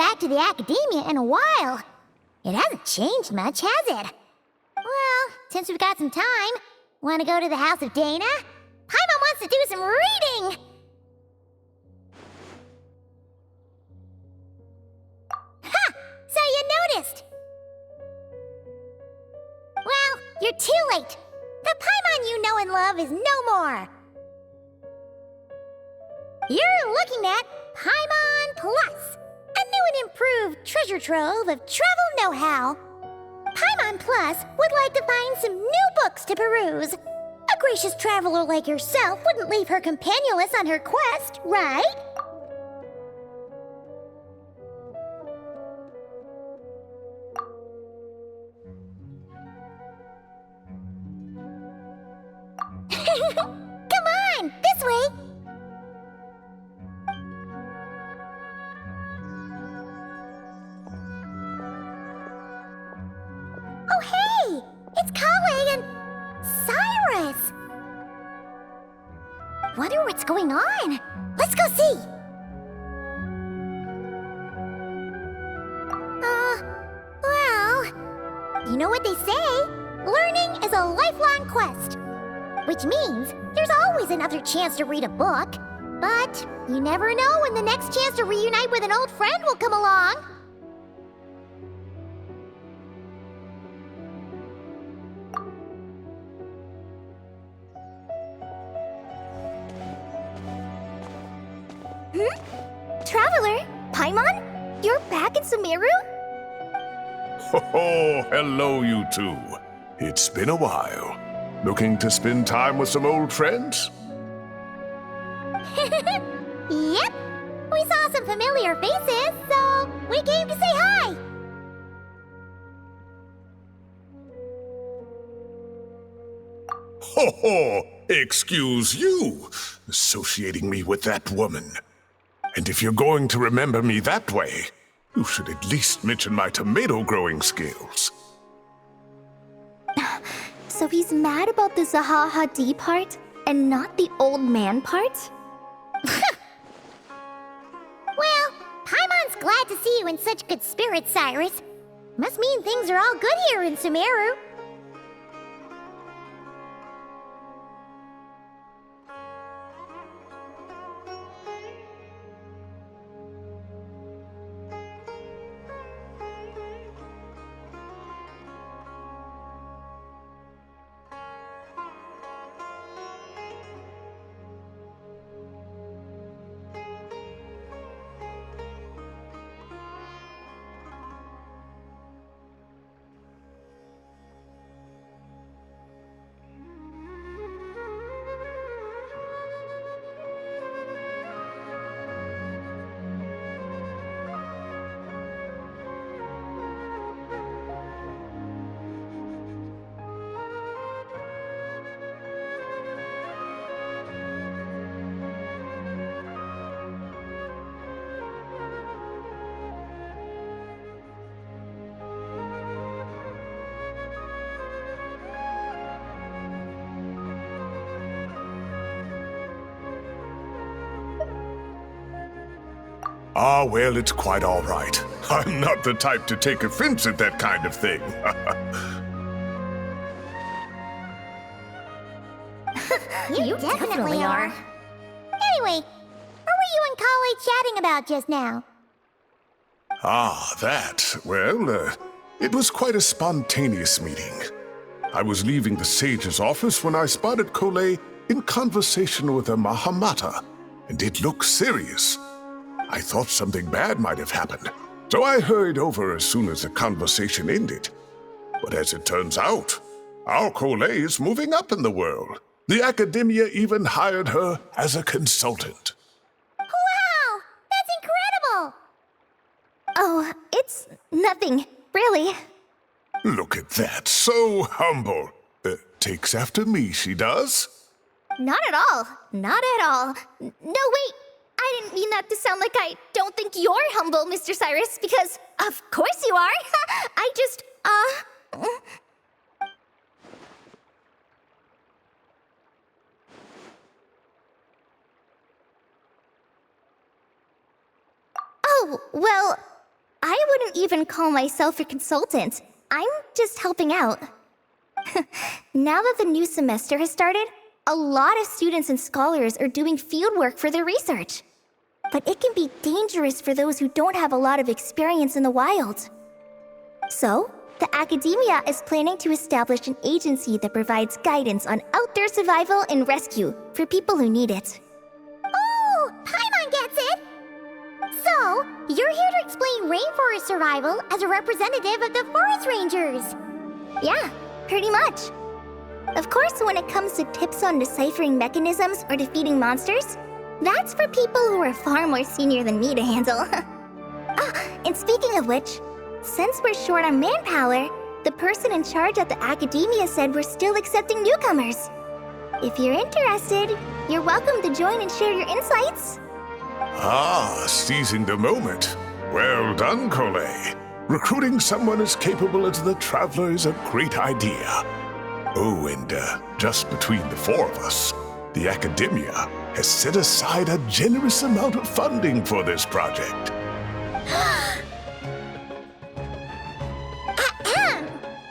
back to the academia in a while. It hasn't changed much, has it? Well, since we've got some time, want to go to the house of Dana? Paimon wants to do some reading! Ha! So you noticed! Well, you're too late. The Paimon you know and love is no more. You're looking at Paimon Plus, a new and improved treasure trove of travel know-how. Paimon Plus would like to find some new books to peruse. A gracious traveler like yourself wouldn't leave her companionless on her quest, right? Come on, this way! Oh, hey! It's Kale and Cyrus! Wonder what's going on. Let's go see! Well, you know what they say? Learning is a lifelong quest. Which means there's always another chance to read a book. But you never know when the next chance to reunite with an old friend will come along. Traveler, Paimon? You're back in Sumeru? Oh, hello, you two. It's been a while. Looking to spend time with some old friends? Yep. We saw some familiar faces, so we came to say hi. Ho ho! Excuse you, associating me with that woman. And if you're going to remember me that way, you should at least mention my tomato growing skills. So he's mad about the Zaha Hadid part and not the old man part? Well, Paimon's glad to see you in such good spirits, Cyrus. Must mean things are all good here in Sumeru. Ah, well, it's quite all right. I'm not the type to take offense at that kind of thing. You definitely are. Anyway, what were you and Kale chatting about just now? Ah, that. Well, it was quite a spontaneous meeting. I was leaving the sage's office when I spotted Kale in conversation with a Mahamata, and it looked serious. I thought something bad might have happened, so I hurried over as soon as the conversation ended. But as it turns out, our Kale is moving up in the world. The academia even hired her as a consultant. Wow! That's incredible! Oh, it's nothing, really. Look at that, so humble. Takes after me, she does. Not at all. Not at all. No, wait. I didn't mean that to sound like I don't think you're humble, Mr. Cyrus, because of course you are. I just, Oh, well, even call myself a consultant. I'm just helping out. Now that the new semester has started, a lot of students and scholars are doing fieldwork for their research. But it can be dangerous for those who don't have a lot of experience in the wild. So, the academia is planning to establish an agency that provides guidance on outdoor survival and rescue for people who need it. Oh, Paimon gets it! So, you're here to explain rainforest survival as a representative of the forest rangers. Yeah, pretty much. Of course, when it comes to tips on deciphering mechanisms or defeating monsters, that's for people who are far more senior than me to handle. And speaking of which, since we're short on manpower, the person in charge at the academia said we're still accepting newcomers. If you're interested, you're welcome to join and share your insights. Ah, seizing the moment. Well done, Cole. Recruiting someone as capable as the Traveler is a great idea. Oh, and just between the four of us, the academia has set aside a generous amount of funding for this project.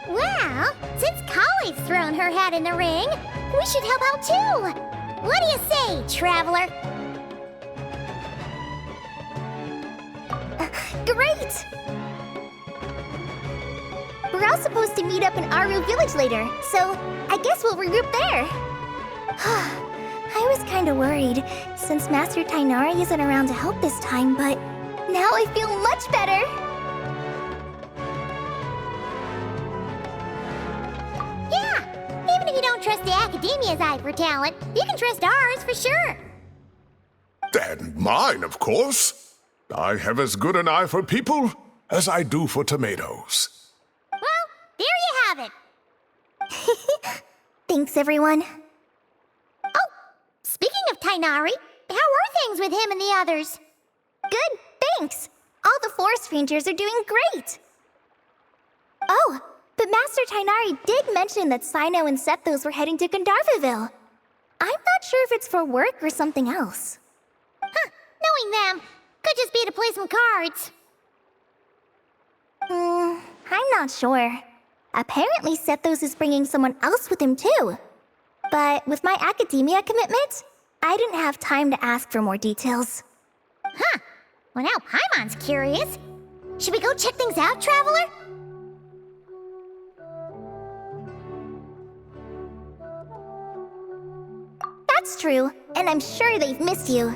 Well, since Kali's thrown her hat in the ring, we should help out too. What do you say, Traveler? Great! We're all supposed to meet up in Aru Village later, so I guess we'll regroup there. I was kinda worried, since Master Tainari isn't around to help this time, but now I feel much better! Yeah, even if you don't trust the Academia's eye for talent, you can trust ours for sure. And mine, of course. I have as good an eye for people as I do for tomatoes. Well, there you have it. Thanks, everyone. Oh, speaking of Tainari, how are things with him and the others? Good, thanks. All the forest rangers are doing great. Oh, but Master Tainari did mention that Sino and Sethos were heading to Gandharvaville. I'm not sure if it's for work or something else. Huh, knowing them, could just be to play some cards. I'm not sure. Apparently Sethos is bringing someone else with him too. But with my academia commitment, I didn't have time to ask for more details. Huh, well now Paimon's curious. Should we go check things out, Traveler? That's true, and I'm sure they've missed you.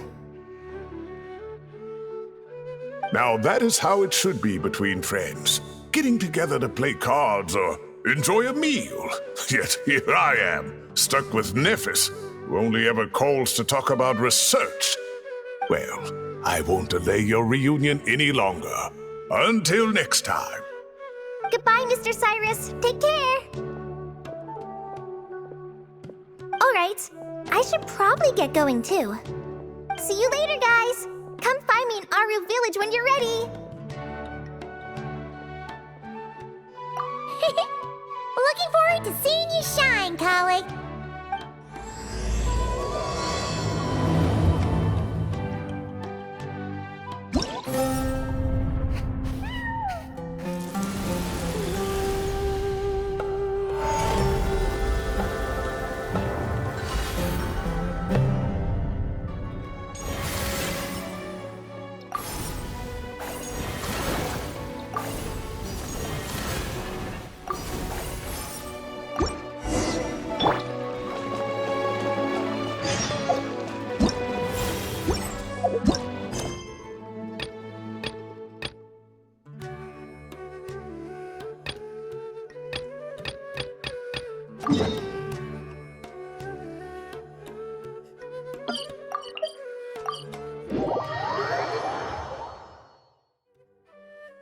Now that is how it should be between friends. Getting together to play cards or enjoy a meal. Yet here I am, stuck with Nephis, who only ever calls to talk about research. Well, I won't delay your reunion any longer. Until next time. Goodbye, Mr. Cyrus. Take care. Alright, I should probably get going too. See you later, guys. Come find me in Aru Village when you're ready. Looking forward to seeing you shine, colleague.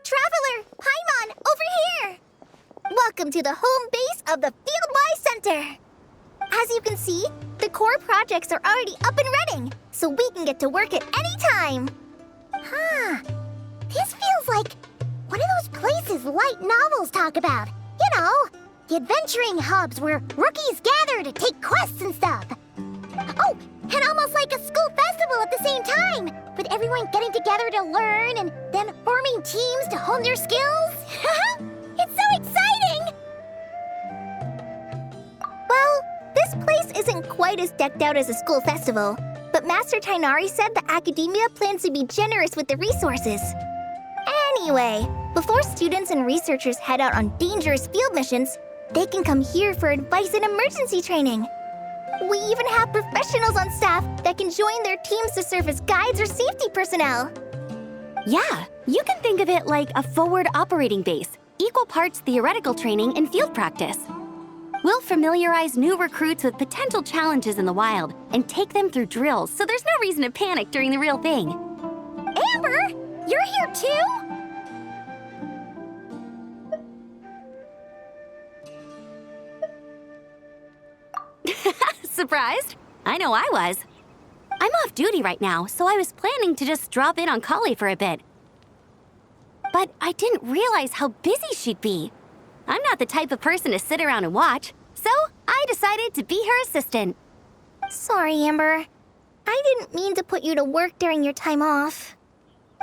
Traveler, Paimon, over here! Welcome to the home base of the Fieldwise Center. As you can see, the core projects are already up and running, so we can get to work at any time. Huh. This feels like one of those places light novels talk about. You know, the adventuring hubs where rookies gather to take quests and stuff. Oh, and almost like a school festival at the same time, with everyone getting together to learn and then forming teams to hone their skills. It's so exciting! Well, this place isn't quite as decked out as a school festival, but Master Tainari said the academia plans to be generous with the resources. Anyway, before students and researchers head out on dangerous field missions, they can come here for advice and emergency training. We even have professionals on staff that can join their teams to serve as guides or safety personnel. Yeah, you can think of it like a forward operating base, equal parts theoretical training and field practice. We'll familiarize new recruits with potential challenges in the wild and take them through drills so there's no reason to panic during the real thing. Amber, you're here too? Surprised? I know I was. I'm off duty right now, so I was planning to just drop in on Kale for a bit. But I didn't realize how busy she'd be. I'm not the type of person to sit around and watch, so I decided to be her assistant. Sorry, Amber. I didn't mean to put you to work during your time off.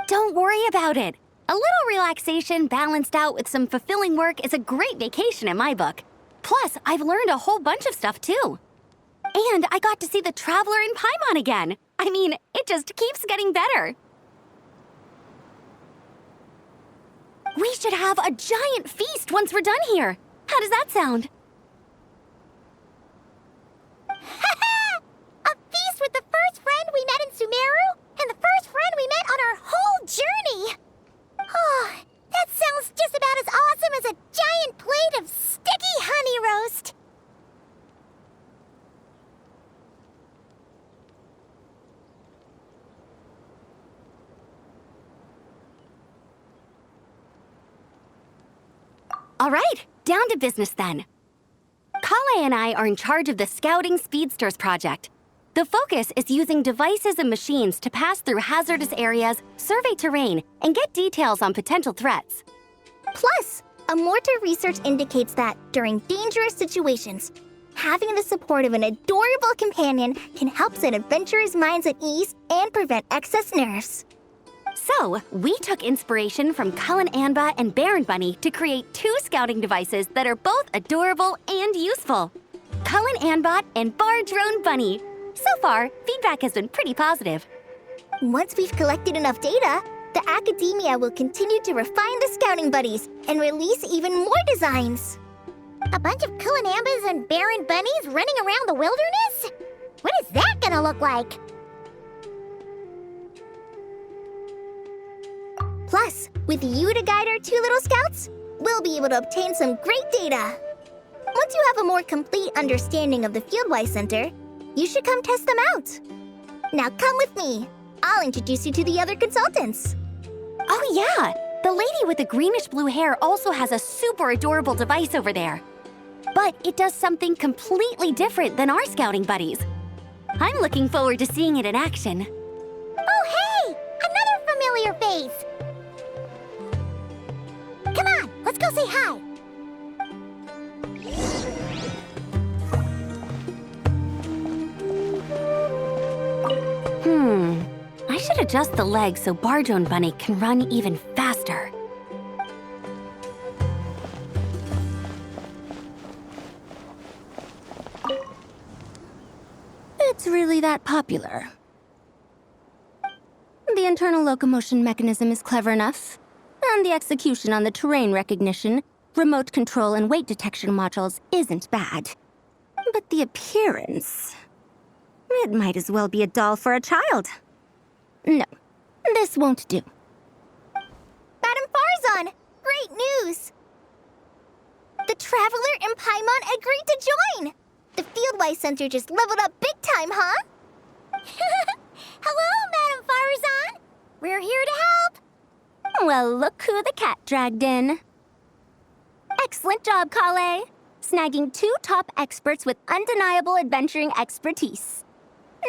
Don't worry about it. A little relaxation balanced out with some fulfilling work is a great vacation in my book. Plus, I've learned a whole bunch of stuff too. And I got to see the Traveler in Paimon again. I mean, it just keeps getting better. We should have a giant feast once we're done here. How does that sound? A feast with the first friend we met in Sumeru and the first friend we met on our whole journey! Oh, that sounds just about as awesome as a giant plate of sticky honey roast! All right, down to business then. Kale and I are in charge of the Scouting Speedsters project. The focus is using devices and machines to pass through hazardous areas, survey terrain, and get details on potential threats. Plus, Amorta research indicates that during dangerous situations, having the support of an adorable companion can help set adventurers' minds at ease and prevent excess nerves. So, we took inspiration from Cullen Anba and Baron Bunny to create 2 scouting devices that are both adorable and useful. Cullen Anbot and Bar Drone Bunny. So far, feedback has been pretty positive. Once we've collected enough data, the academia will continue to refine the scouting buddies and release even more designs. A bunch of Kulanambas and Baron Bunnies running around the wilderness? What is that gonna look like? Plus, with you to guide our 2 little scouts, we'll be able to obtain some great data. Once you have a more complete understanding of the Fieldwise Center, you should come test them out. Now come with me. I'll introduce you to the other consultants. Oh yeah, the lady with the greenish-blue hair also has a super adorable device over there. But it does something completely different than our scouting buddies. I'm looking forward to seeing it in action. Oh hey! Another familiar face! Come on, let's go say hi! I should adjust the legs so Bardrone Bunny can run even faster. It's really that popular. The internal locomotion mechanism is clever enough, and the execution on the terrain recognition, remote control, and weight detection modules isn't bad. But the appearance... it might as well be a doll for a child. No, this won't do. Madam Farzan, great news! The Traveler and Paimon agreed to join! The Fieldwise Center just leveled up big time, huh? Hello, Madam Farzan! We're here to help! Well, look who the cat dragged in. Excellent job, Kale. Snagging 2 top experts with undeniable adventuring expertise.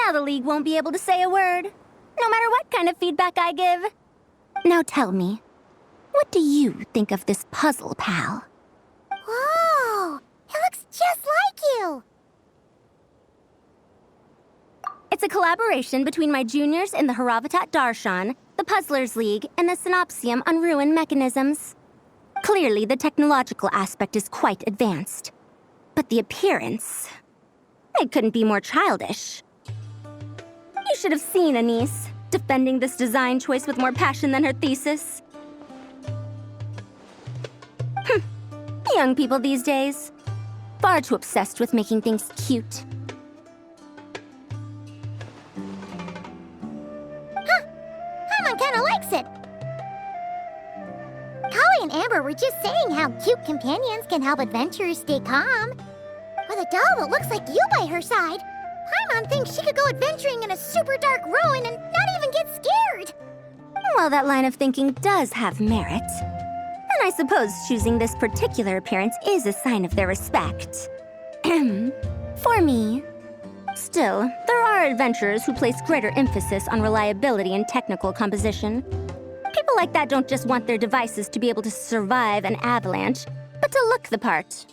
Now the League won't be able to say a word, no matter what kind of feedback I give. Now tell me, what do you think of this puzzle, pal? Whoa! It looks just like you! It's a collaboration between my juniors in the Haravatat Darshan, the Puzzlers League and the Synopsium on ruin mechanisms. Clearly, the technological aspect is quite advanced. But the appearance... it couldn't be more childish. You should have seen Anise, defending this design choice with more passion than her thesis. Young people these days. Far too obsessed with making things cute. Paimon kinda likes it. Kali and Amber were just saying how cute companions can help adventurers stay calm. With a doll that looks like you by her side, Paimon thinks she could go adventuring in a super dark ruin and not even get scared. Well, that line of thinking does have merit. And I suppose choosing this particular appearance is a sign of their respect. For me. Still, there are adventurers who place greater emphasis on reliability and technical composition. People like that don't just want their devices to be able to survive an avalanche, but to look the part.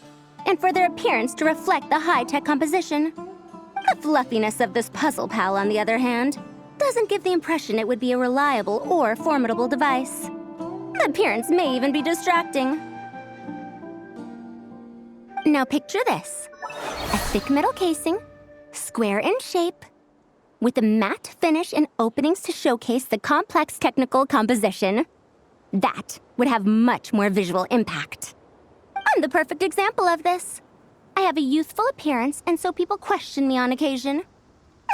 And for their appearance to reflect the high-tech composition. The fluffiness of this puzzle pal, on the other hand, doesn't give the impression it would be a reliable or formidable device. The appearance may even be distracting. Now picture this. A thick metal casing, square in shape, with a matte finish and openings to showcase the complex technical composition. That would have much more visual impact. I'm the perfect example of this. I have a youthful appearance, and so people question me on occasion.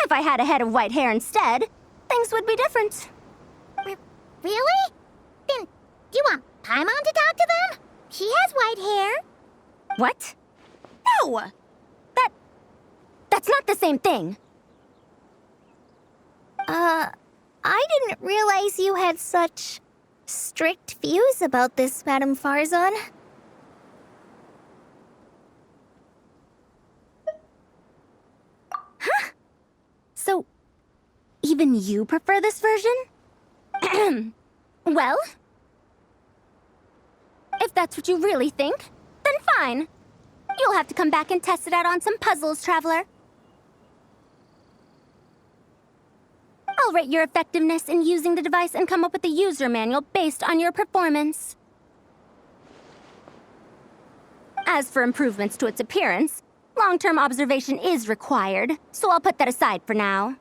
If I had a head of white hair instead, things would be different. Really? Then, do you want Paimon to talk to them? She has white hair. What? No! That's not the same thing. I didn't realize you had such strict views about this, Madame Farzan. Huh? So, even you prefer this version? Well, if that's what you really think, then fine. You'll have to come back and test it out on some puzzles, Traveler. I'll rate your effectiveness in using the device and come up with a user manual based on your performance. As for improvements to its appearance, long-term observation is required, so I'll put that aside for now.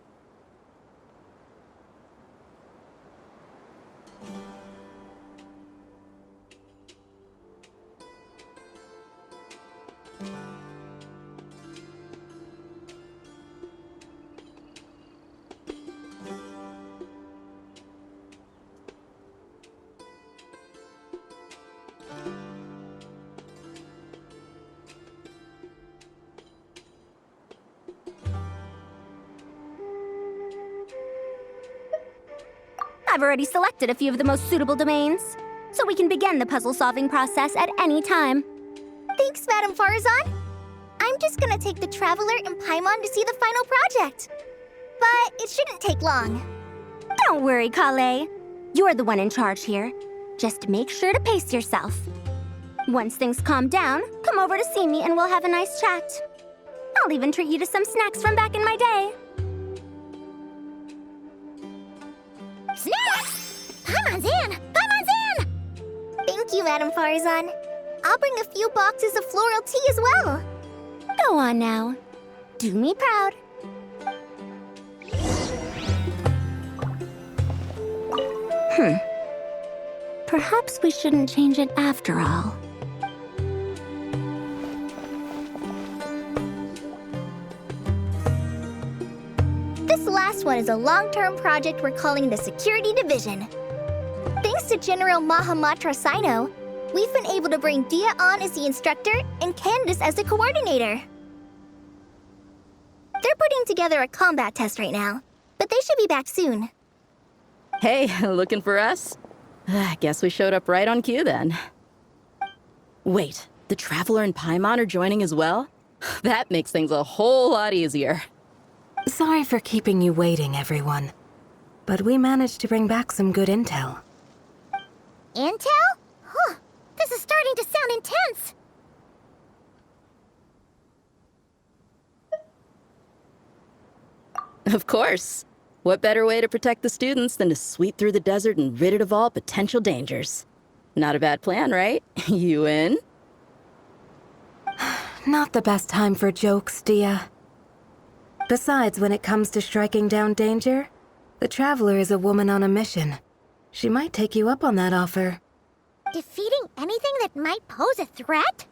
I've already selected a few of the most suitable domains, so we can begin the puzzle-solving process at any time. Thanks, Madame Farzan. I'm just gonna take the Traveler and Paimon to see the final project. But it shouldn't take long. Don't worry, Kale. You're the one in charge here. Just make sure to pace yourself. Once things calm down, come over to see me and we'll have a nice chat. I'll even treat you to some snacks from back in my day. Snacks! Paimon's in! Paimon's in! Thank you, Madame Farzan. I'll bring a few boxes of floral tea as well. Go on now. Do me proud. Perhaps we shouldn't change it after all. This last one is a long-term project we're calling the Security Division. Thanks to General Mahamatra Sino, we've been able to bring Dia on as the instructor and Candace as the coordinator. They're putting together a combat test right now, but they should be back soon. Hey, looking for us? I guess we showed up right on cue then. Wait, the Traveler and Paimon are joining as well? That makes things a whole lot easier. Sorry for keeping you waiting, everyone. But we managed to bring back some good intel. Intel? Huh. This is starting to sound intense. Of course. What better way to protect the students than to sweep through the desert and rid it of all potential dangers? Not a bad plan, right? You in? Not the best time for jokes, Dia. Besides, when it comes to striking down danger, the Traveler is a woman on a mission. She might take you up on that offer. Defeating anything that might pose a threat?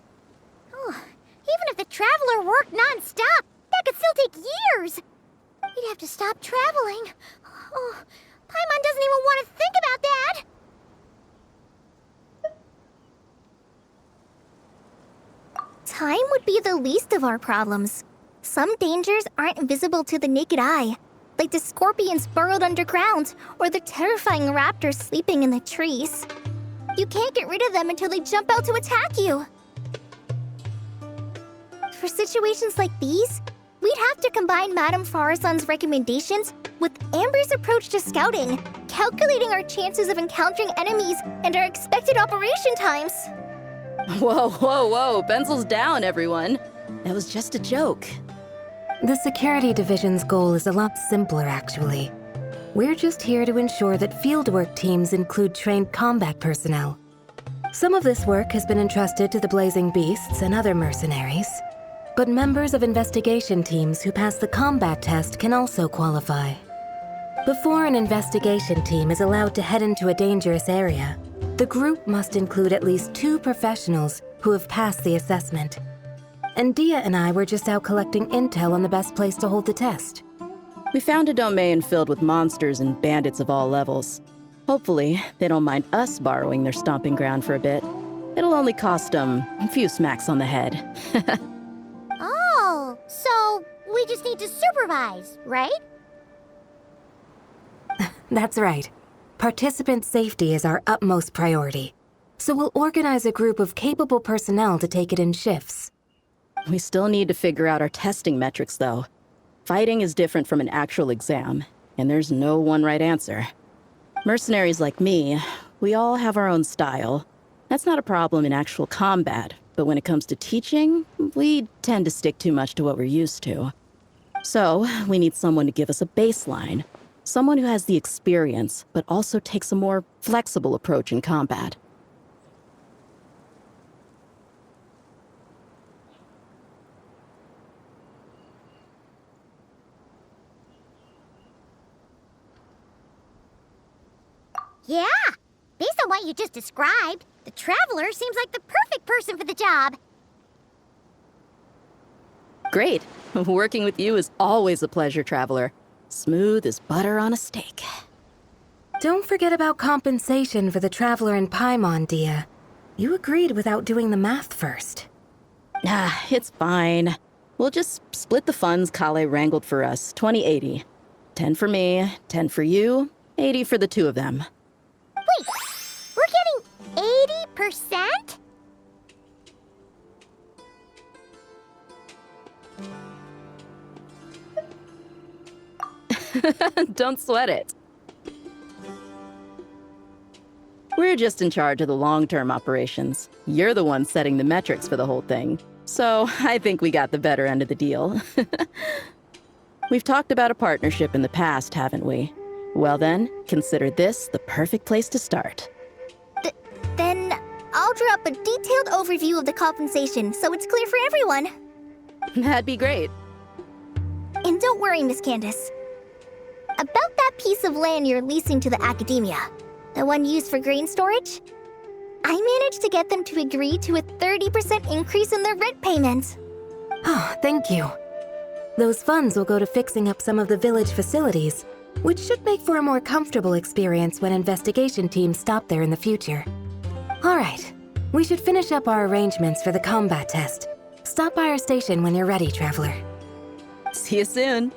Oh, even if the Traveler worked non-stop, that could still take years. We'd have to stop traveling. Oh, Paimon doesn't even want to think about that. Time would be the least of our problems. Some dangers aren't visible to the naked eye, like the scorpions burrowed underground or the terrifying raptors sleeping in the trees. You can't get rid of them until they jump out to attack you. For situations like these, we'd have to combine Madame Farazan's recommendations with Amber's approach to scouting, calculating our chances of encountering enemies and our expected operation times. Whoa, whoa, whoa, pencils down, everyone. That was just a joke. The Security Division's goal is a lot simpler, actually. We're just here to ensure that fieldwork teams include trained combat personnel. Some of this work has been entrusted to the Blazing Beasts and other mercenaries, but members of investigation teams who pass the combat test can also qualify. Before an investigation team is allowed to head into a dangerous area, the group must include at least 2 professionals who have passed the assessment. And Dia and I were just out collecting intel on the best place to hold the test. We found a domain filled with monsters and bandits of all levels. Hopefully, they don't mind us borrowing their stomping ground for a bit. It'll only cost them a few smacks on the head. Oh, so we just need to supervise, right? That's right. Participant safety is our utmost priority. So we'll organize a group of capable personnel to take it in shifts. We still need to figure out our testing metrics, though. Fighting is different from an actual exam, and there's no one right answer. Mercenaries like me, we all have our own style. That's not a problem in actual combat, but when it comes to teaching, we tend to stick too much to what we're used to. So, we need someone to give us a baseline. Someone who has the experience, but also takes a more flexible approach in combat. Yeah, based on what you just described, the Traveler seems like the perfect person for the job. Great. Working with you is always a pleasure, Traveler. Smooth as butter on a steak. Don't forget about compensation for the Traveler in Paimon, Dia. You agreed without doing the math first. Ah, it's fine. We'll just split the funds Kale wrangled for us, 20-80. 10 for me, 10 for you, 80 for the 2 of them. Wait, we're getting 80%? Don't sweat it. We're just in charge of the long-term operations. You're the one setting the metrics for the whole thing. So I think we got the better end of the deal. We've talked about a partnership in the past, haven't we? Well then, consider this the perfect place to start. Then I'll draw up a detailed overview of the compensation so it's clear for everyone. That'd be great. And don't worry, Miss Candace. About that piece of land you're leasing to the academia, the one used for grain storage, I managed to get them to agree to a 30% increase in their rent payment. Oh, thank you. Those funds will go to fixing up some of the village facilities, which should make for a more comfortable experience when investigation teams stop there in the future. All right, we should finish up our arrangements for the combat test. Stop by our station when you're ready, Traveler. See you soon.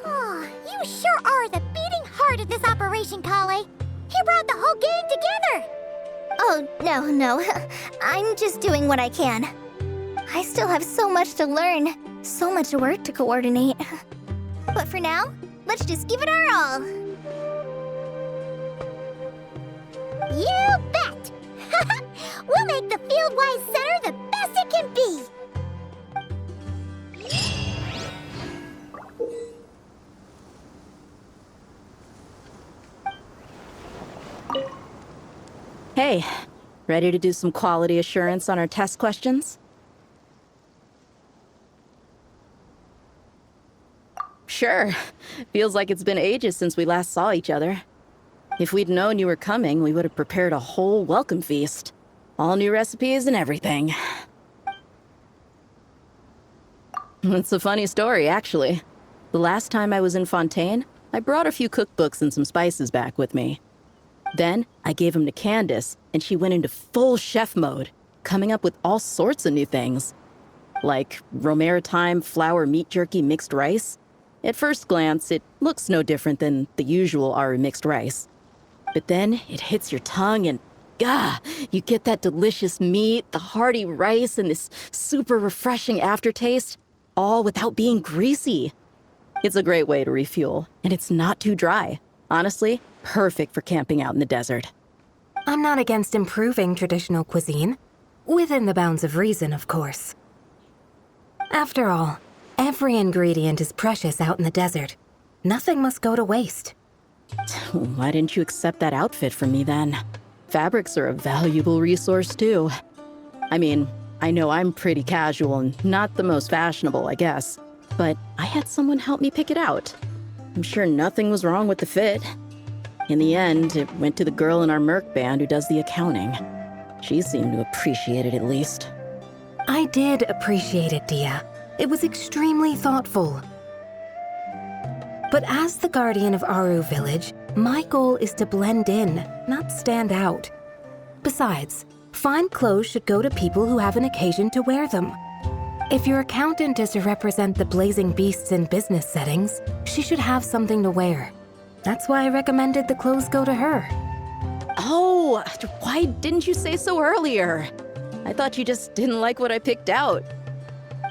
Oh, you sure are the beating heart of this operation, Kale. You brought the whole gang together. Oh, no. I'm just doing what I can. I still have so much to learn, so much work to coordinate. But for now, let's just give it our all. You bet! We'll make the Fieldwise Center the best it can be! Hey, ready to do some quality assurance on our test questions? Sure. Feels like it's been ages since we last saw each other. If we'd known you were coming, we would have prepared a whole welcome feast. All new recipes and everything. It's a funny story, actually. The last time I was in Fontaine, I brought a few cookbooks and some spices back with me. Then, I gave them to Candace, and she went into full chef mode, coming up with all sorts of new things. Like Romero thyme flour meat jerky mixed rice. At first glance, it looks no different than the usual Aru mixed rice. But then, it hits your tongue and, you get that delicious meat, the hearty rice, and this super refreshing aftertaste, all without being greasy. It's a great way to refuel, and it's not too dry. Honestly, perfect for camping out in the desert. I'm not against improving traditional cuisine. Within the bounds of reason, of course. After all, every ingredient is precious out in the desert. Nothing must go to waste. Why didn't you accept that outfit from me then? Fabrics are a valuable resource too. I mean, I know I'm pretty casual and not the most fashionable, I guess. But I had someone help me pick it out. I'm sure nothing was wrong with the fit. In the end, it went to the girl in our Merc band who does the accounting. She seemed to appreciate it at least. I did appreciate it, Dia. It was extremely thoughtful. But as the guardian of Aru Village, my goal is to blend in, not stand out. Besides, fine clothes should go to people who have an occasion to wear them. If your accountant is to represent the blazing beasts in business settings, she should have something to wear. That's why I recommended the clothes go to her. Oh, why didn't you say so earlier? I thought you just didn't like what I picked out.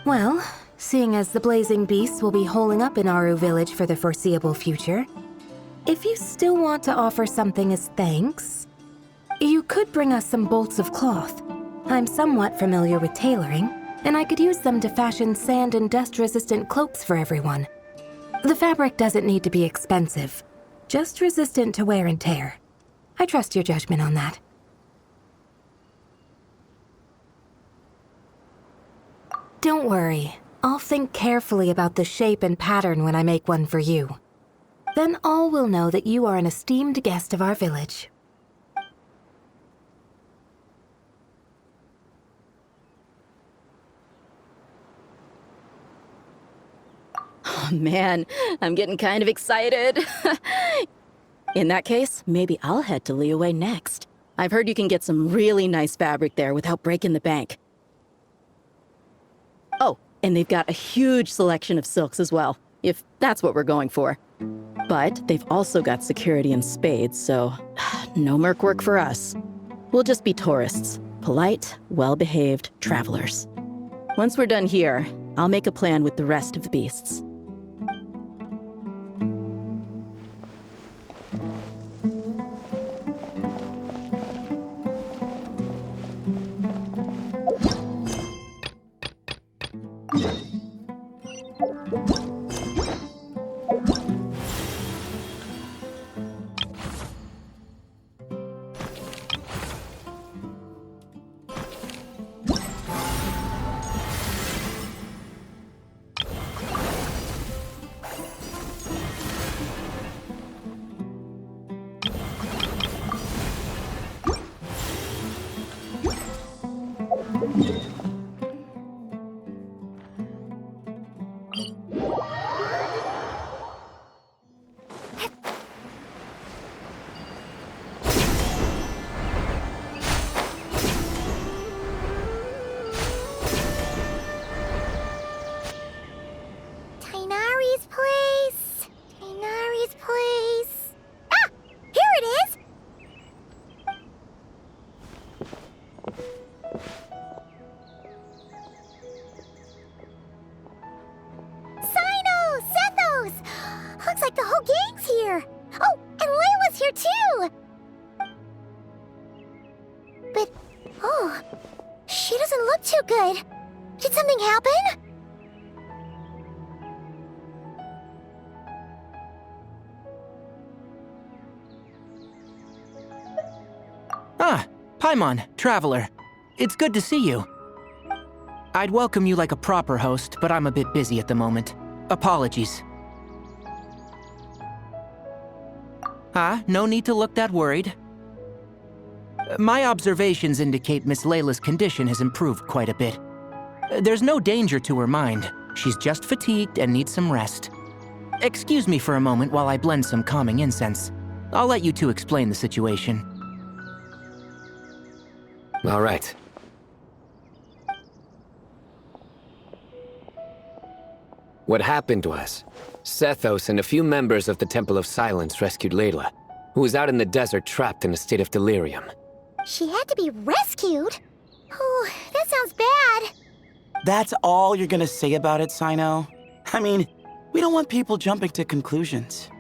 Well, seeing as the blazing beasts will be holing up in Aru Village for the foreseeable future, if you still want to offer something as thanks, you could bring us some bolts of cloth. I'm somewhat familiar with tailoring, and I could use them to fashion sand and dust-resistant cloaks for everyone. The fabric doesn't need to be expensive, just resistant to wear and tear. I trust your judgment on that. Don't worry, I'll think carefully about the shape and pattern when I make one for you. Then all will know that you are an esteemed guest of our village. Oh man, I'm getting kind of excited. In that case, maybe I'll head to Liyue next. I've heard you can get some really nice fabric there without breaking the bank. Oh, and they've got a huge selection of silks as well, if that's what we're going for. But they've also got security in spades, so no merc work for us. We'll just be tourists, polite, well-behaved travelers. Once we're done here, I'll make a plan with the rest of the beasts. Tainari's place. Tainari's place. Ah! Here it is! Sino! Sethos! Looks like the whole gang's here. Oh, and Layla's here too! But, oh, she doesn't look too good. Did something happen? Ah, Paimon, Traveler. It's good to see you. I'd welcome you like a proper host, but I'm a bit busy at the moment. Apologies. No need to look that worried. My observations indicate Miss Layla's condition has improved quite a bit. There's no danger to her mind. She's just fatigued and needs some rest. Excuse me for a moment while I blend some calming incense. I'll let you two explain the situation. All right. What happened was, Sethos and a few members of the Temple of Silence rescued Layla, who was out in the desert trapped in a state of delirium. She had to be rescued? Oh, that sounds bad. That's all you're gonna say about it, Sino? I mean, we don't want people jumping to conclusions.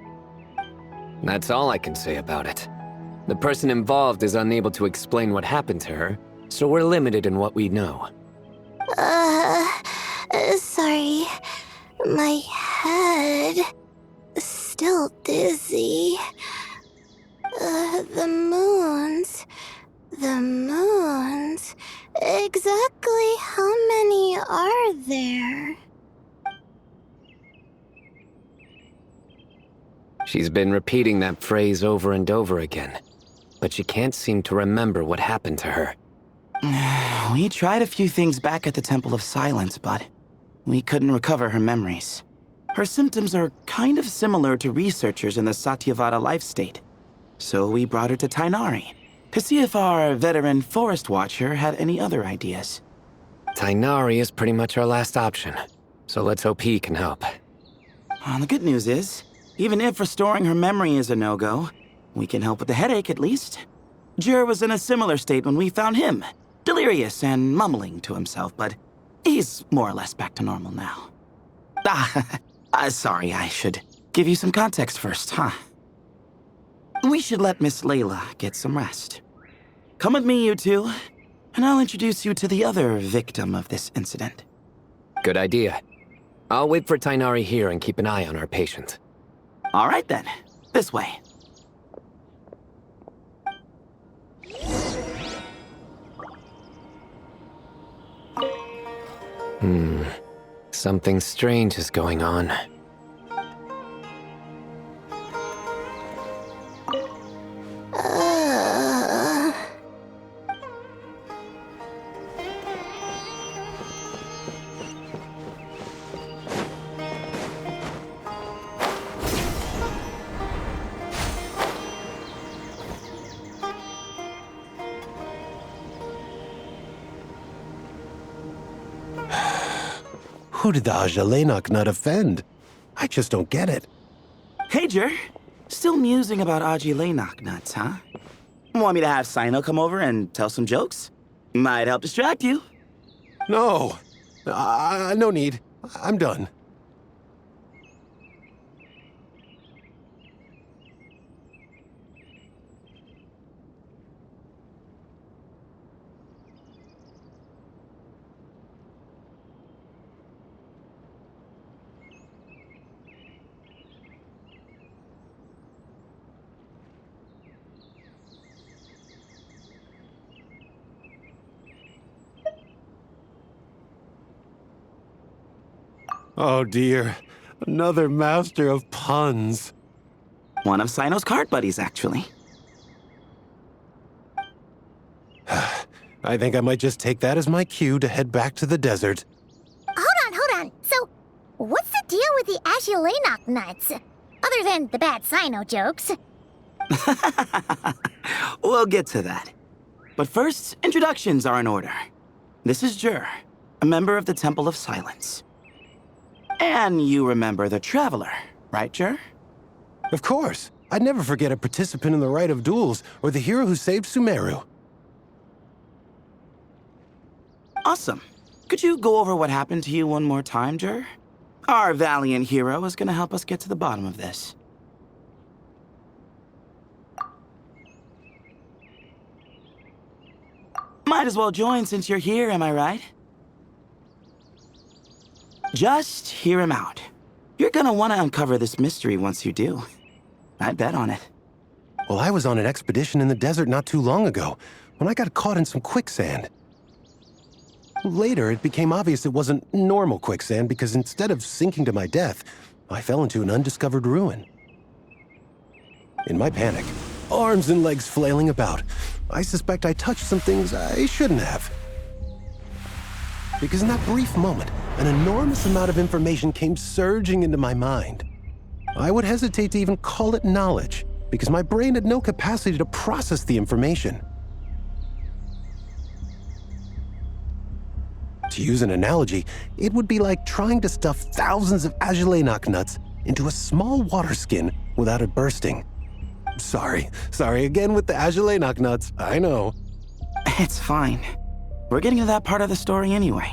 That's all I can say about it. The person involved is unable to explain what happened to her, so we're limited in what we know. Sorry. My head. Still dizzy. The moons. Exactly how many are there? She's been repeating that phrase over and over again, but she can't seem to remember what happened to her. We tried a few things back at the Temple of Silence, but we couldn't recover her memories. Her symptoms are kind of similar to researchers in the Satyavada life state. So we brought her to Tainari to see if our veteran forest watcher had any other ideas. Tainari is pretty much our last option, so let's hope he can help. The good news is, even if restoring her memory is a no-go, we can help with the headache at least. Jur was in a similar state when we found him, delirious and mumbling to himself, but he's more or less back to normal now. Sorry, I should give you some context first, huh? We should let Miss Layla get some rest. Come with me, you two, and I'll introduce you to the other victim of this incident. Good idea. I'll wait for Tainari here and keep an eye on our patient. All right then, this way. Something strange is going on. Who did the Ajalenok not offend? I just don't get it. Hey, Jur. Still musing about Aji Laynok nuts, huh? Want me to have Sino come over and tell some jokes? Might help distract you. No. No need. I'm done. Oh dear, another master of puns. One of Sino's card buddies, actually. I think I might just take that as my cue to head back to the desert. Hold on. So, what's the deal with the Ashilenok nuts? Other than the bad Sino jokes. We'll get to that. But first, introductions are in order. This is Jur, a member of the Temple of Silence. And you remember the Traveler, right, Jur? Of course. I'd never forget a participant in the Rite of Duels or the hero who saved Sumeru. Awesome. Could you go over what happened to you one more time, Jur? Our valiant hero is going to help us get to the bottom of this. Might as well join since you're here, am I right? Just hear him out. You're gonna want to uncover this mystery once you do. I'd bet on it. Well, I was on an expedition in the desert not too long ago, when I got caught in some quicksand. Later, it became obvious it wasn't normal quicksand because instead of sinking to my death, I fell into an undiscovered ruin. In my panic, arms and legs flailing about, I suspect I touched some things I shouldn't have. Because in that brief moment, an enormous amount of information came surging into my mind. I would hesitate to even call it knowledge, because my brain had no capacity to process the information. To use an analogy, it would be like trying to stuff thousands of Agelenok nuts into a small water skin without it bursting. Sorry again with the Agelenok nuts, I know. It's fine. We're getting to that part of the story anyway.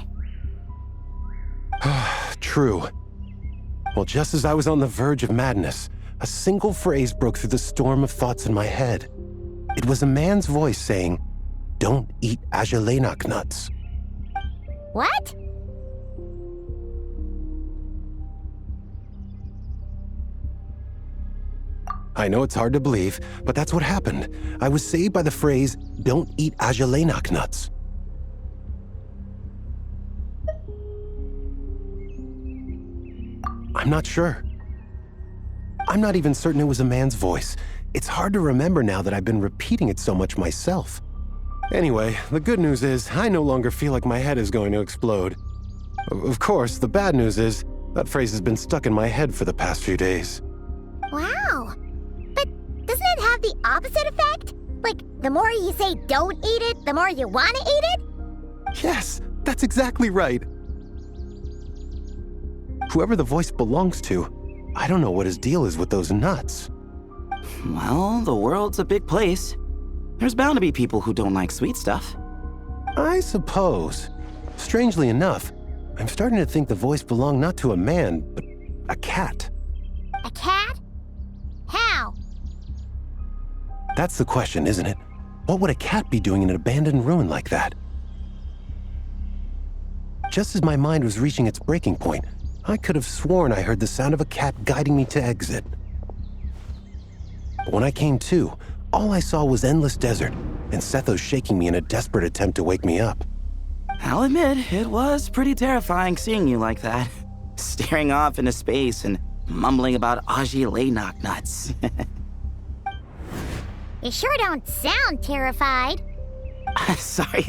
True. Well, just as I was on the verge of madness, a single phrase broke through the storm of thoughts in my head. It was a man's voice saying, "Don't eat Agelenok nuts." What? I know it's hard to believe, but that's what happened. I was saved by the phrase, "Don't eat Agelenok nuts." I'm not sure. I'm not even certain it was a man's voice. It's hard to remember now that I've been repeating it so much myself. Anyway, the good news is I no longer feel like my head is going to explode. Of course, the bad news is that phrase has been stuck in my head for the past few days. Wow. But doesn't it have the opposite effect? Like, the more you say don't eat it, the more you want to eat it? Yes, that's exactly right. Whoever the voice belongs to, I don't know what his deal is with those nuts. Well, the world's a big place. There's bound to be people who don't like sweet stuff. I suppose. Strangely enough, I'm starting to think the voice belonged not to a man, but a cat. A cat? How? That's the question, isn't it? What would a cat be doing in an abandoned ruin like that? Just as my mind was reaching its breaking point, I could have sworn I heard the sound of a cat guiding me to exit. But when I came to, all I saw was endless desert, and Sethos shaking me in a desperate attempt to wake me up. I'll admit, it was pretty terrifying seeing you like that. Staring off into space and mumbling about Agelenok nuts. You sure don't sound terrified. Sorry.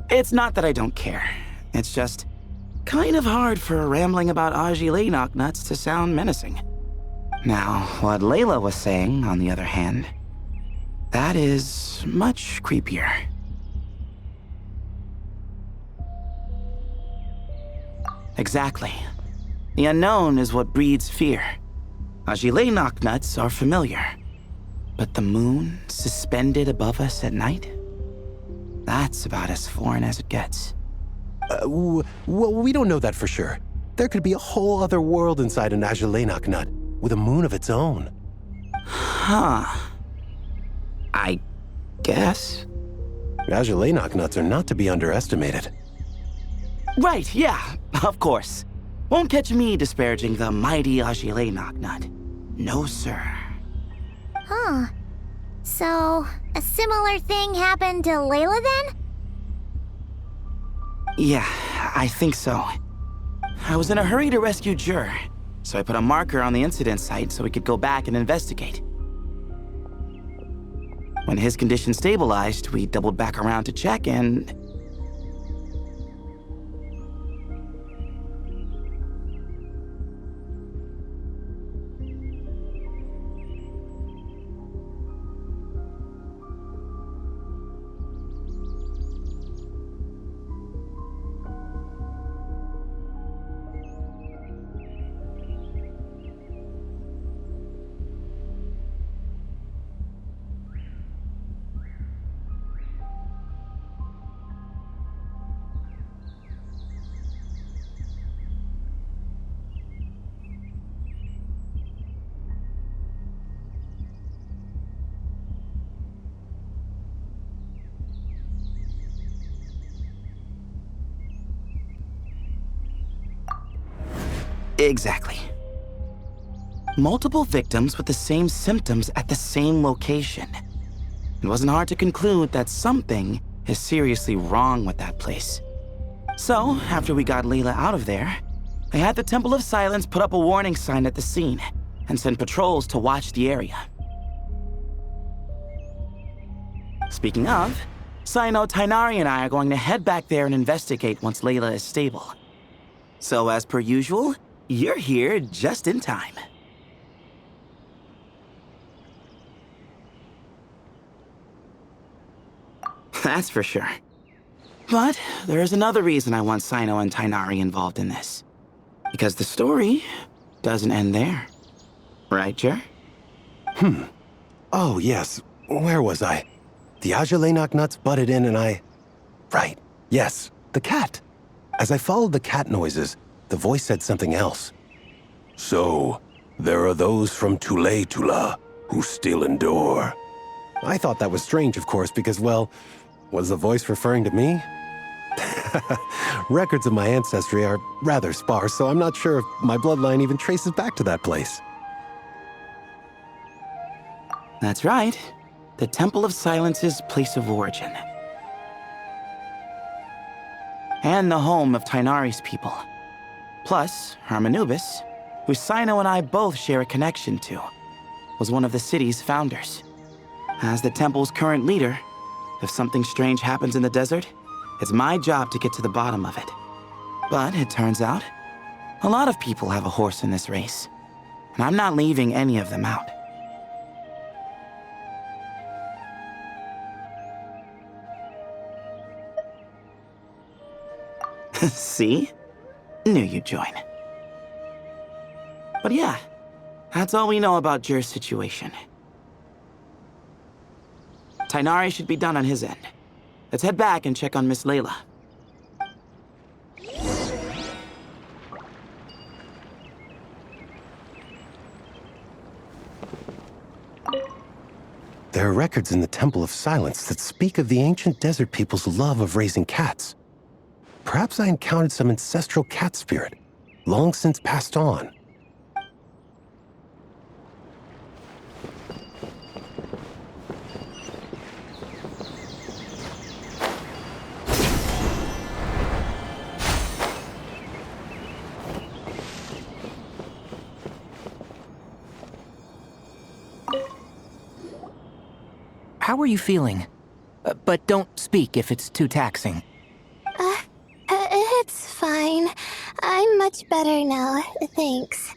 It's not that I don't care. It's just kind of hard for rambling about Agelenok nuts to sound menacing. Now, what Layla was saying, on the other hand, that is much creepier. Exactly. The unknown is what breeds fear. Agelenok nuts are familiar. But the moon suspended above us at night? That's about as foreign as it gets. Well, we don't know that for sure. There could be a whole other world inside an Agelenok nut, with a moon of its own. Huh. I guess. Agelenok nuts are not to be underestimated. Right, yeah, of course. Won't catch me disparaging the mighty Agelenok nut. No, sir. Huh. So, a similar thing happened to Layla then? Yeah, I think so. I was in a hurry to rescue Jur, so I put a marker on the incident site so we could go back and investigate. When his condition stabilized, we doubled back around to check and... Exactly. Multiple victims with the same symptoms at the same location. it wasn't hard to conclude that something is seriously wrong with that place. So, after we got Layla out of there, I had the Temple of Silence put up a warning sign at the scene and send patrols to watch the area. Speaking of, Sino, Tainari, and I are going to head back there and investigate once Layla is stable. So, as per usual, you're here just in time. That's for sure. But there's another reason I want Sino and Tainari involved in this. Because the story doesn't end there. Right, Jer? Oh, yes. Where was I? The Ajalenok nuts butted in and I... Right. Yes, the cat. As I followed the cat noises, the voice said something else. So, there are those from Tula who still endure. I thought that was strange, of course, because, well, was the voice referring to me? Records of my ancestry are rather sparse, so I'm not sure if my bloodline even traces back to that place. That's right. The Temple of Silence's place of origin. And the home of Tainari's people. Plus, Harmonubis, who Sino and I both share a connection to, was one of the city's founders. As the temple's current leader, if something strange happens in the desert, it's my job to get to the bottom of it. But it turns out, a lot of people have a horse in this race, and I'm not leaving any of them out. See? Knew you'd join. But yeah, that's all we know about Jer's situation. Tainari should be done on his end. Let's head back and check on Miss Layla. There are records in the Temple of Silence that speak of the ancient desert people's love of raising cats. Perhaps I encountered some ancestral cat spirit, long since passed on. How are you feeling? But don't speak if it's too taxing. It's fine. I'm much better now, thanks.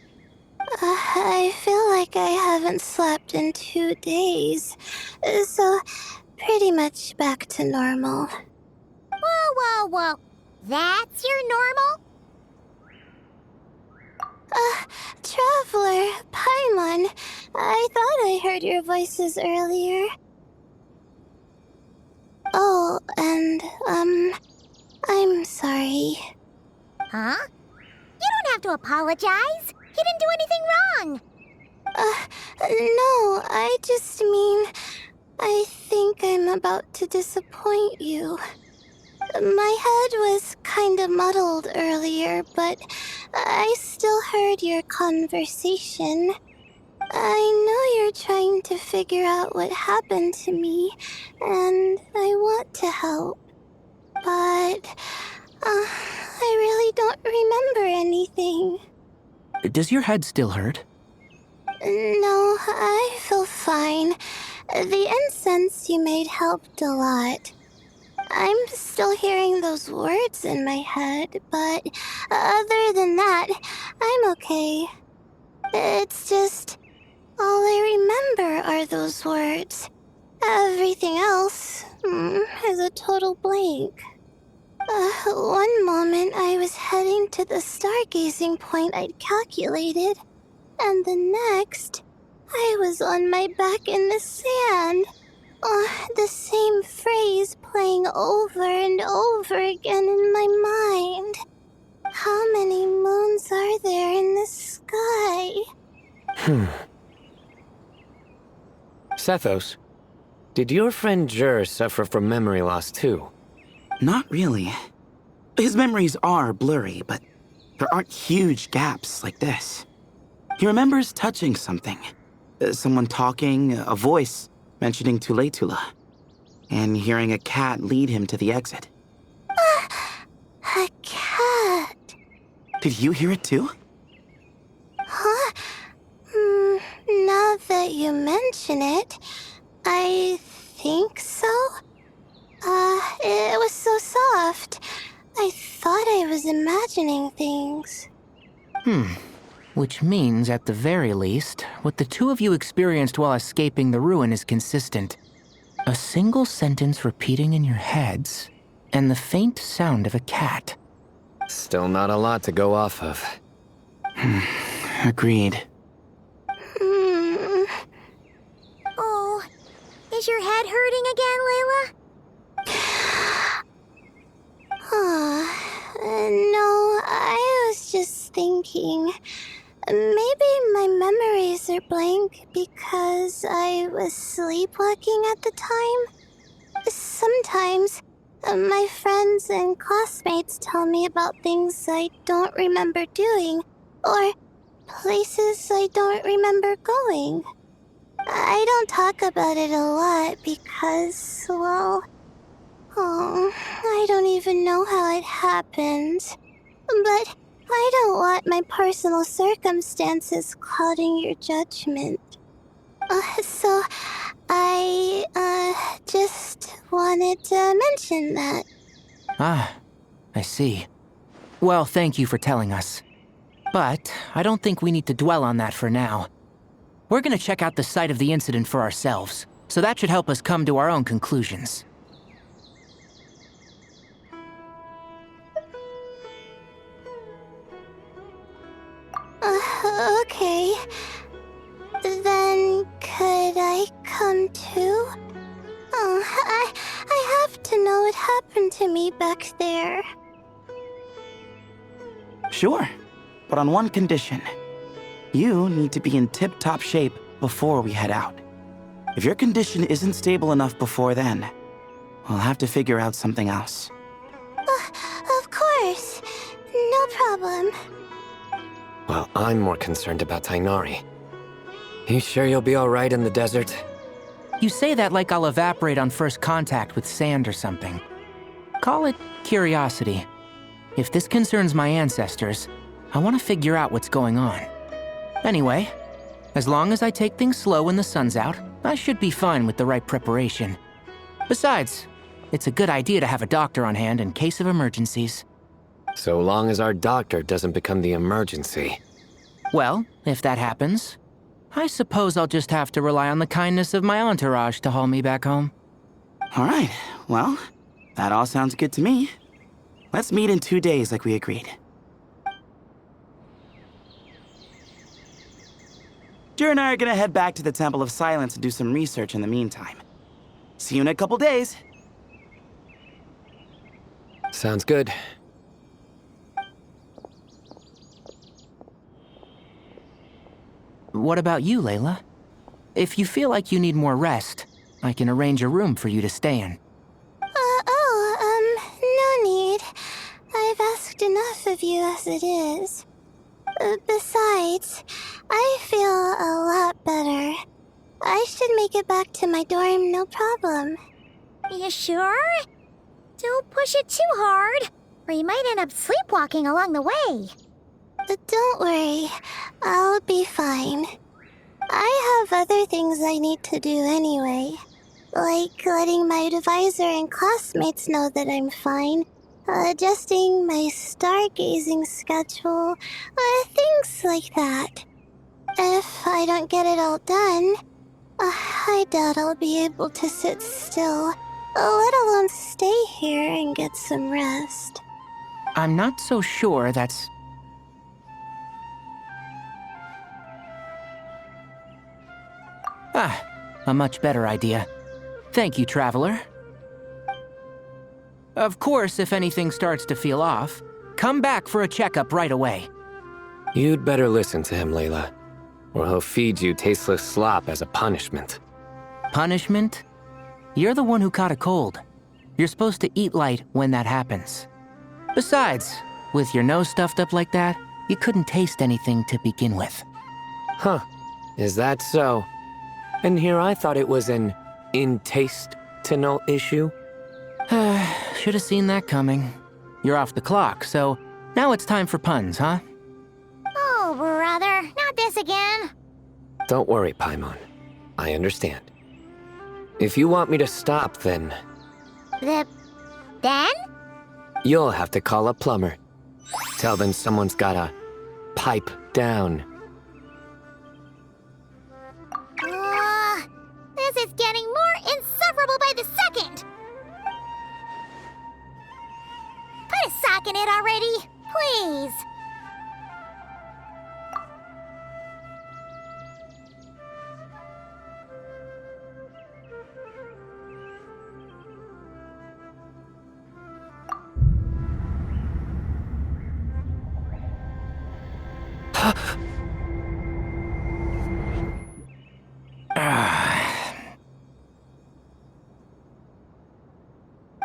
I feel like I haven't slept in 2 days, so pretty much back to normal. Whoa. That's your normal? Traveler, Paimon, I thought I heard your voices earlier. Oh, and, I'm sorry. Huh? You don't have to apologize. You didn't do anything wrong. No, I just mean, I think I'm about to disappoint you. My head was kinda muddled earlier, but I still heard your conversation. I know you're trying to figure out what happened to me, and I want to help. But, I really don't remember anything. Does your head still hurt? No, I feel fine. The incense you made helped a lot. I'm still hearing those words in my head, but other than that, I'm okay. It's just, all I remember are those words. Everything else is a total blank. One moment I was heading to the stargazing point I'd calculated, and the next, I was on my back in the sand. The same phrase playing over and over again in my mind. How many moons are there in the sky? Sethos, did your friend Jer suffer from memory loss too? Not really. His memories are blurry, but there aren't huge gaps like this. He remembers touching something. Someone talking, a voice mentioning Tula. and hearing a cat lead him to the exit. A cat. Did you hear it too? Huh? Now that you mention it, I think so. It was so soft. I thought I was imagining things. Which means, at the very least, what the two of you experienced while escaping the ruin is consistent. A single sentence repeating in your heads, and the faint sound of a cat. Still not a lot to go off of. Agreed. Oh, is your head hurting again, Layla? No, I was just thinking. Maybe my memories are blank because I was sleepwalking at the time. Sometimes, my friends and classmates tell me about things I don't remember doing, or places I don't remember going. I don't talk about it a lot because, well, I don't even know how it happened. But I don't want my personal circumstances clouding your judgment. So I, just wanted to mention that. Ah, I see. Well, thank you for telling us. But I don't think we need to dwell on that for now. We're gonna check out the site of the incident for ourselves, so that should help us come to our own conclusions. Okay. Then could I come too? I have to know what happened to me back there. Sure, but on one condition. You need to be in tip-top shape before we head out. If your condition isn't stable enough before then, we'll have to figure out something else. Of course. No problem. Well, I'm more concerned about Tainari. You sure you'll be alright in the desert? You say that like I'll evaporate on first contact with sand or something. Call it curiosity. If this concerns my ancestors, I want to figure out what's going on. Anyway, as long as I take things slow when the sun's out, I should be fine with the right preparation. Besides, it's a good idea to have a doctor on hand in case of emergencies. So long as our doctor doesn't become the emergency. Well, if that happens, I suppose I'll just have to rely on the kindness of my entourage to haul me back home. All right, well, that all sounds good to me. Let's meet in 2 days like we agreed. Jer and I are gonna head back to the Temple of Silence and do some research in the meantime. See you in a couple days. Sounds good. What about you, Layla? If you feel like you need more rest, I can arrange a room for you to stay in. No need. I've asked enough of you as it is. Besides, I feel a lot better. I should make it back to my dorm, no problem. You sure? Don't push it too hard, or you might end up sleepwalking along the way. Don't worry, I'll be fine. I have other things I need to do anyway. Like letting my advisor and classmates know that I'm fine, adjusting my stargazing schedule, things like that. If I don't get it all done, I doubt I'll be able to sit still, let alone stay here and get some rest. I'm not so sure that's... a much better idea. Thank you, Traveler. Of course, if anything starts to feel off, come back for a checkup right away. You'd better listen to him, Layla, or he'll feed you tasteless slop as a punishment. Punishment? You're the one who caught a cold. You're supposed to eat light when that happens. Besides, with your nose stuffed up like that, you couldn't taste anything to begin with. Huh, is that so? And here I thought it was an in-taste retinal issue? Should have seen that coming. You're off the clock, so now it's time for puns, huh? Oh, brother, not this again. Don't worry, Paimon. I understand. If you want me to stop, then Then? you'll have to call a plumber. Tell them someone's gotta pipe down. This is getting more insufferable by the second. Put a sock in it already, please.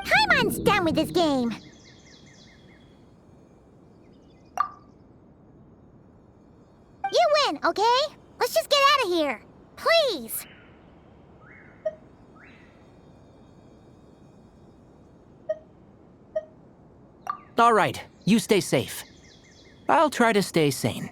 Paimon's done with this game. You win, okay? Let's just get out of here. Please. All right, you stay safe. I'll try to stay sane.